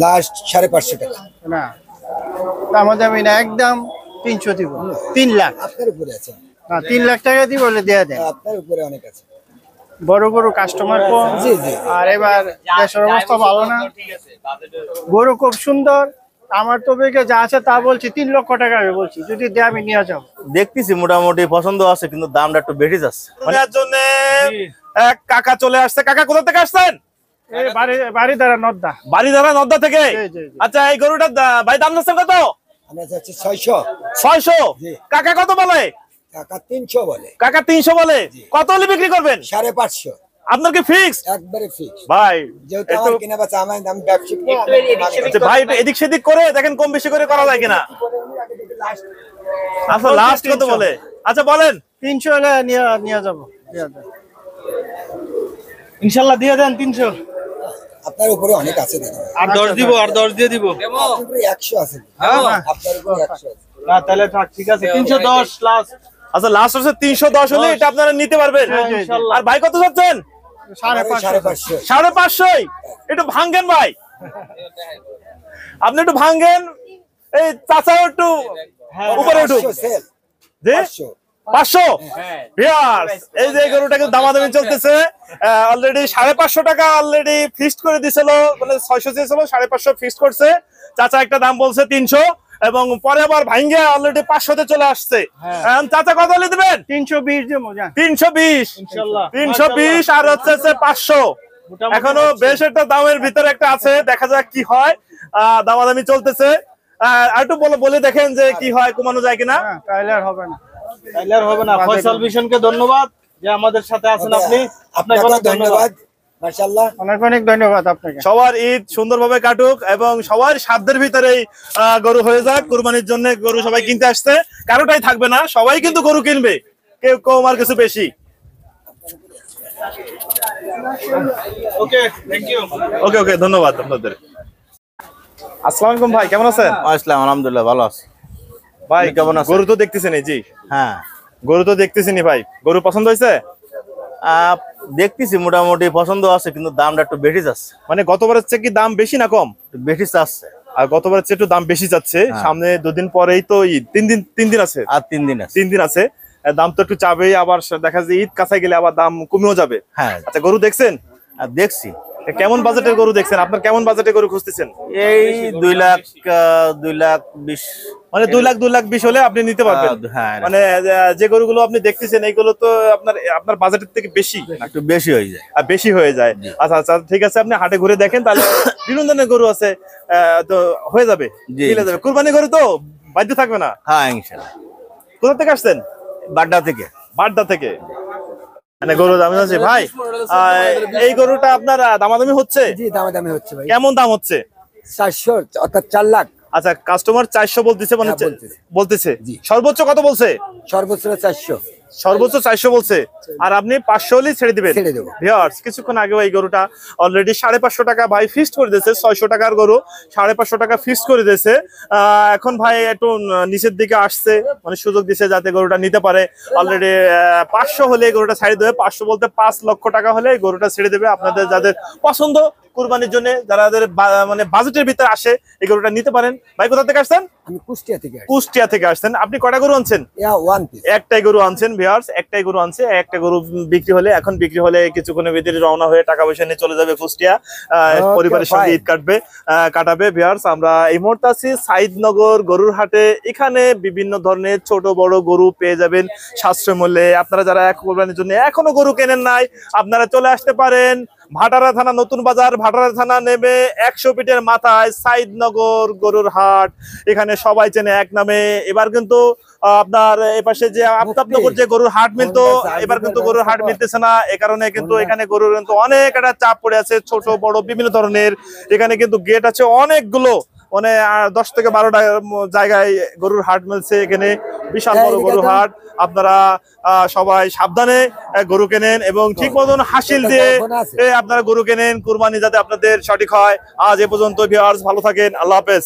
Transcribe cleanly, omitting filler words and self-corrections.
Last 550 টাকা। না দামাদামি না, একদম 300 দিব। 3 লাখ আপনার উপরে আছে। না, 3 লাখ টাকা দিব বলে দেয়া দেন। আপনার উপরে অনেক আছে। বড় বড় কাস্টমার কম। জি জি। আর এবার দেশের অবস্থা ভালো না। গরু খুব সুন্দর, আমার তো বেগে যা আছে তা বলছি 3 লক্ষ টাকা আমি বলছি, যদি দেয় আমি নিয়ে যাবো। দেখতেছি মোটামুটি পছন্দ আছে, কিন্তু দামটা একটু বেশি যাচ্ছে। জন্য এক কাকা চলে আসছে। কাকা কোথা থেকে আসছেন? এই বাড়ি দ্বারা নদ্দা। বাড়িধারা নদ্দা থেকে। জি, জি, জি। আচ্ছা, এই গরুটার ভাই দাম যাচ্ছেন কত? আমরা যাচ্ছি 600। 600। জি। কাকা কত বলে? টাকা 300 বলে। কাকা 300 বলে। কত হলে বিক্রি করবেন? 550। আপনার কি ফিক্সড? একবারে ফিক্স। ভাই যেহেতু আমার কিনা বেচা আমার দাম ব্যবসায়িক না। আচ্ছা ভাই, একটু এদিক সেদিক করে দেখেন কম বেশি করে করা যায় কিনা। আচ্ছা, লাস্ট কত বলে? আচ্ছা বলেন। 300 হলে নিয়ে যাবো। ইনশাআল্লাহ দিয়ে দেন 300। আপনার উপরে অনেক আছে দাদা। আর 10 দিব, আর 10 দিয়ে দিব। আপনার উপরে 100 আছে। আপনার উপরে 100 আছে। না তাহলে থাক, ঠিক আছে 310 লাস্ট। আচ্ছা, লাস্ট হচ্ছে 310 হলে এটা আপনারা নিতে পারবেন ইনশাআল্লাহ। আর ভাই কত চাচ্ছেন? 550। 550। একটু ভাঙেন ভাই, আপনি একটু ভাঙেন। এই চাচাও একটু উপরে উঠুক। 500 সেল। জি 500। 500। ভিউয়ার্স, এই যে গরুটাকে দামাদামি চলতেছে। অলরেডি 550 টাকা অলরেডি ফিক্সড করে দিছিল, মানে 600 চেয়েছিল, 550 ফিক্সড করছে। চাচা একটা দাম বলছে 300, এবং পরে আবার ভাঙ্গে অলরেডি 500 তে চলে আসছে। চাচা কত হলে দিবেন? 320 দেবো। 320 ইনশাআল্লাহ। 320 আর হচ্ছে 500। এখনো বেশ একটা দামের ভিতরে একটা আছে, দেখা যাক কি হয়। দামাদামি চলতেছে। আর একটু বলে দেখেন যে কি হয়, কমানো যায় কিনা। তাইলে আর হবে না। ফয়সাল ভিশনকে ধন্যবাদ যে আমাদের সাথে আছেন আপনি। আপনাকে ধন্যবাদ। মাশাআল্লাহ, অনেক অনেক ধন্যবাদ আপনাকে। সবার ঈদ সুন্দরভাবে কাটুক এবং সবার সাধ্যের ভিতরেই গরু হয়ে যাক। কুরবানির জন্য গরু সবাই কিনতে আসছে, কারোটাই থাকবে না, সবাই কিন্তু গরু কিনবে, কেউ কম আর কিছু বেশি। ওকে, থ্যাংক ইউ। ওকে ওকে, ধন্যবাদ আপনাদের। আসসালামু আলাইকুম ভাই, কেমন আছেন? আসসালাম, আলহামদুলিল্লাহ ভালো আছি। ভাই কেমন আছেন? গরু তো দেখতেছেন। জি হ্যাঁ, গরু তো দেখতেছেনি ভাই। গরু পছন্দ হয়েছে? দেখতেছি মোটামুটি পছন্দ আছে, কিন্তু দামটা একটু বেশি যাচ্ছে। মানে গতবারের চেয়ে কি দাম বেশি না কম? বেশি চাচ্ছে। আর গতবারের চেয়ে একটু দাম বেশি যাচ্ছে। সামনে 2 দিন পরেই তো ঈদ। 3 দিন আছে। আর 3 দিন আছে। 3 দিন আছে, দাম তো একটু চাবেই। আবার দেখা যায় ঈদ কাছে গেলে আবার দাম কমেও যাবে। হ্যাঁ, আচ্ছা, গরু দেখছেন? আর দেখছি। কেমন বাজেটের গরু দেখছেন? আপনার কেমন বাজেটের গরু খুঁজতেছেন? এই 2 লাখ 20। মানে 2 লাখ 20 হলে আপনি নিতে পারবেন। হ্যাঁ, মানে যে গরুগুলো আপনি দেখতেছেন এইগুলো তো আপনার বাজেটের থেকে বেশি, একটু বেশি হয়ে যায়। আর বেশি হয়ে যায়। আচ্ছা আচ্ছা, ঠিক আছে, আপনি হাটে ঘুরে দেখেন, তাহলে বিভিন্ন ধরনের গরু আছে, তো হয়ে যাবে, মিলে যাবে। কুরবানি গরু তো বাধ্য থাকবে না। হ্যাঁ ইনশাআল্লাহ। কোথা থেকে আসছেন? বাড্ডা থেকে। বাড্ডা থেকে। মানে গরু দামি আছে ভাই। এই গরুটা আপনার দামাদামি হচ্ছে? জি দামাদামি হচ্ছে ভাই। কেমন দাম হচ্ছে? 400 অর্থাৎ 4 লাখ। আচ্ছা, কাস্টমার 400 বলতেছে, মানে বলতেছে। জি। সর্বোচ্চ কত বলছে? সর্বোচ্চ 400। সর্বোচ্চ 400 বলছে, আর আপনি 500 হলেই ছেড়ে দিবেন? ছেড়ে দেবো। ভিউয়ার্স, কিছুক্ষণ আগে এই গরুটা অলরেডি 550 টাকা ভাই ফিক্সড করে দিয়েছে। 600 টাকার গরু 550 টাকা ফিক্সড করে দিয়েছে। এখন ভাই একটু নিচের দিকে আসছে, মানে সুযোগ দিছে যাতে গরুটা নিতে পারে। অলরেডি 500 হলে এই গরুটা ছেড়ে দেবে। 500 বলতে 5 লক্ষ টাকা হলে এই গরুটা ছেড়ে দেবে। আপনাদের যাদের পছন্দ কুরবানির জন্য, যাদের মানে বাজেটের ভিতরে আসে, এই গরুটা নিতে পারেন। ভাই কোথা থেকে আসছেন? আমি কুষ্টিয়া থেকে আসছি। কুষ্টিয়া থেকে আসছেন। আপনি কয়টা গরু আনছেন? One piece. একটাই গরু আনছেন ভিউয়ার্স, একটাই গরু আনছে। একটা গরু বিক্রি হলে, এখন বিক্রি হলে কিছুক্ষণের ভিতরে রওনা হয়ে টাকা পয়সা নিয়ে চলে যাবে কুষ্টিয়া। পরিবারের সঙ্গে ঈদ কাটাবে ভিউয়ার্স। আমরা এই মুহূর্তে আছি সাইদনগর গরুর হাটে। এখানে বিভিন্ন ধরনের ছোট বড় গরু পেয়ে যাবেন সাশ্রয় মূল্যে। আপনারা যারা কুরবানির জন্য এখনো গরু কেনেন নাই, আপনারা চলে আসতে পারেন ভাটারা থানা, নতুন বাজার। ভাটারা থানা নেমে 100 ফিটের মাথায় সাইদনগর গরুর হাট। এখানে সবাই চেনে এক নামে। এবার কিন্তু আপনার এপাশে যে আফতাবনগর যে গরুর হাট মিলতো, এবার কিন্তু গরুর হাট মিলতেছে না। এ কারণে কিন্তু এখানে গরুর কিন্তু অনেক একটা চাপ পড়ে আছে, ছোট বড় বিভিন্ন ধরনের। এখানে কিন্তু গেট আছে অনেকগুলো, মানে 10 থেকে 12টা জায়গায় গরুর হাট মিলছে। এখানে বিশাল বড় গরুর হাট। আপনারা সবাই সাবধানে গরু কেনেন এবং ঠিক মতন হাসিল দিয়ে আপনারা গরু কেনেন, কুরবানি যাতে আপনাদের সঠিক হয়। আজ এ পর্যন্ত ভিউয়ার্স, ভালো থাকেন, আল্লাহ হাফেজ।